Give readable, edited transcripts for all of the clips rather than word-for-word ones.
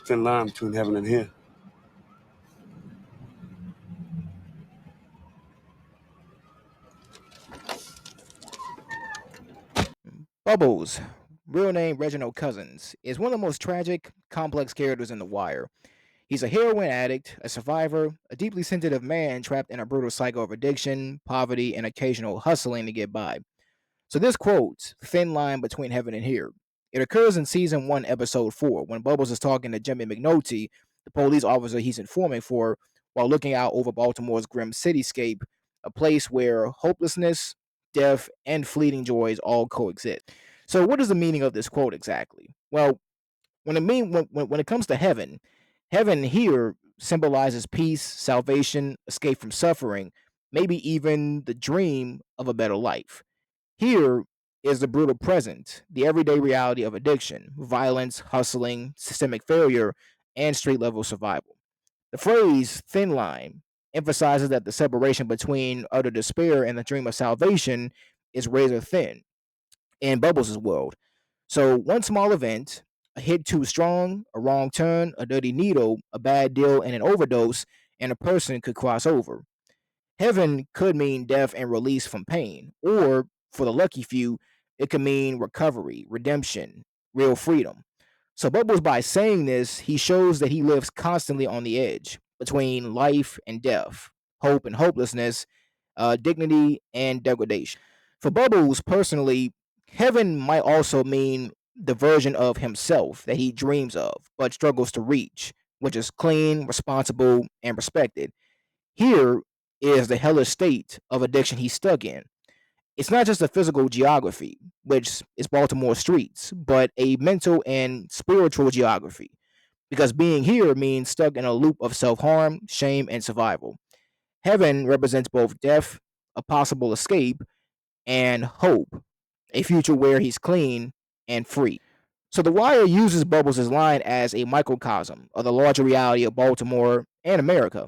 thin line between heaven and here. Bubbles, real name Reginald Cousins, is one of the most tragic, complex characters in The Wire. He's a heroin addict, a survivor, a deeply sensitive man trapped in a brutal cycle of addiction, poverty, and occasional hustling to get by. So this quote, thin line between heaven and here, it occurs in season 1, episode 4, when Bubbles is talking to Jimmy McNulty, the police officer he's informing for, while looking out over Baltimore's grim cityscape, a place where hopelessness, death, and fleeting joys all coexist. So what is the meaning of this quote exactly? Well, when it comes to heaven, heaven here symbolizes peace, salvation, escape from suffering, maybe even the dream of a better life. Here is the brutal present, the everyday reality of addiction, violence, hustling, systemic failure, and street level survival. The phrase thin line emphasizes that the separation between utter despair and the dream of salvation is razor thin in Bubbles' world. So, one small event, a hit too strong, a wrong turn, a dirty needle, a bad deal, and an overdose, and a person could cross over. Heaven could mean death and release from pain, or for the lucky few, it could mean recovery, redemption, real freedom. So, Bubbles, by saying this, he shows that he lives constantly on the edge between life and death, hope and hopelessness, dignity and degradation. For Bubbles, personally, heaven might also mean the version of himself that he dreams of, but struggles to reach, which is clean, responsible, and respected. Here is the hellish state of addiction he's stuck in. It's not just a physical geography, which is Baltimore streets, but a mental and spiritual geography. Because being here means stuck in a loop of self harm, shame, and survival. Heaven represents both death, a possible escape, and hope, a future where he's clean and free. So The Wire uses Bubbles' line as a microcosm of the larger reality of Baltimore and America.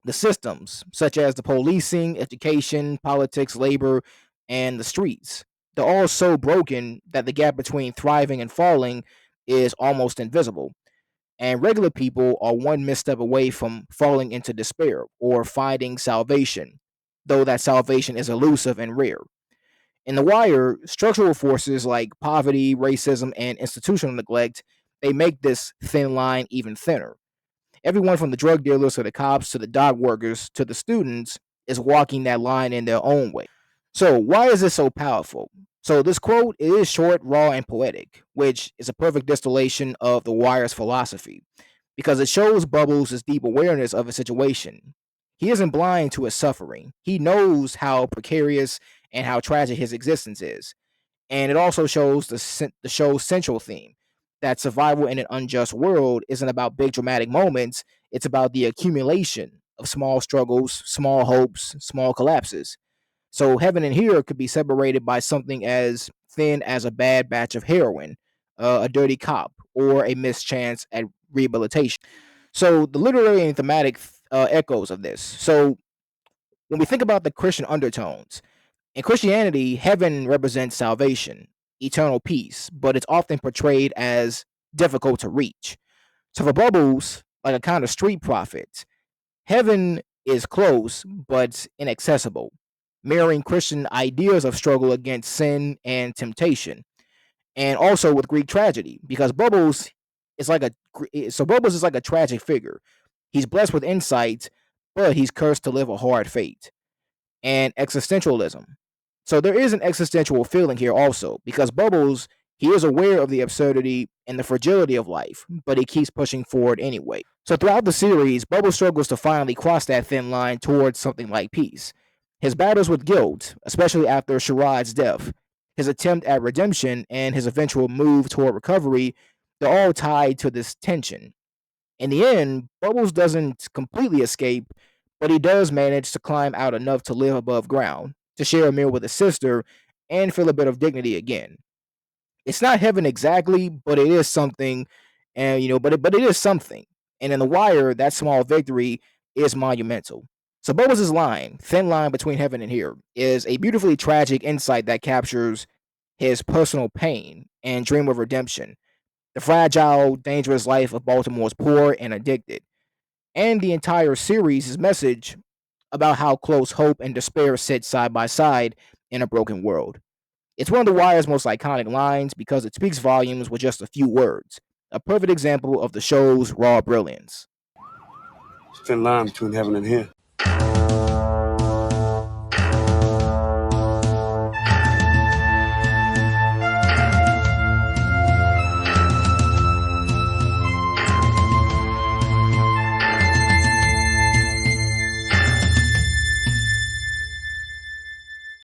The systems, such as the policing, education, politics, labor, and the streets, they're all so broken that the gap between thriving and falling is almost invisible. And regular people are one misstep away from falling into despair or finding salvation, though that salvation is elusive and rare. In The Wire, structural forces like poverty, racism, and institutional neglect, they make this thin line even thinner. Everyone from the drug dealers to the cops to the dock workers to the students is walking that line in their own way. So, why is this so powerful? So, this quote is short, raw, and poetic, which is a perfect distillation of The Wire's philosophy because it shows Bubbles' deep awareness of his situation. He isn't blind to his suffering, he knows how precarious and how tragic his existence is. And it also shows the show's central theme that survival in an unjust world isn't about big dramatic moments, it's about the accumulation of small struggles, small hopes, small collapses. So heaven and here could be separated by something as thin as a bad batch of heroin, a dirty cop, or a missed chance at rehabilitation. So the literary and thematic echoes of this. So when we think about the Christian undertones, in Christianity, heaven represents salvation, eternal peace, but it's often portrayed as difficult to reach. So for Bubbles, like a kind of street prophet, heaven is close but inaccessible, mirroring Christian ideas of struggle against sin and temptation, and also with Greek tragedy, because Bubbles is like Bubbles is like a tragic figure. He's blessed with insight, but he's cursed to live a hard fate. And existentialism. So there is an existential feeling here also, because Bubbles, he is aware of the absurdity and the fragility of life, but he keeps pushing forward anyway. So throughout the series, Bubbles struggles to finally cross that thin line towards something like peace. His battles with guilt, especially after Sharad's death, his attempt at redemption, and his eventual move toward recovery, they're all tied to this tension. In the end, Bubbles doesn't completely escape, but he does manage to climb out enough to live above ground, to share a meal with his sister, and feel a bit of dignity again. It's not heaven exactly, but it is something, and but it is something. And in The Wire, that small victory is monumental. So Bubbles' line, thin line between heaven and here, is a beautifully tragic insight that captures his personal pain and dream of redemption. the fragile, dangerous life of Baltimore's poor and addicted, and the entire series' message about how close hope and despair sit side by side in a broken world. It's one of The Wire's most iconic lines because it speaks volumes with just a few words, a perfect example of the show's raw brilliance. Thin line between heaven and here.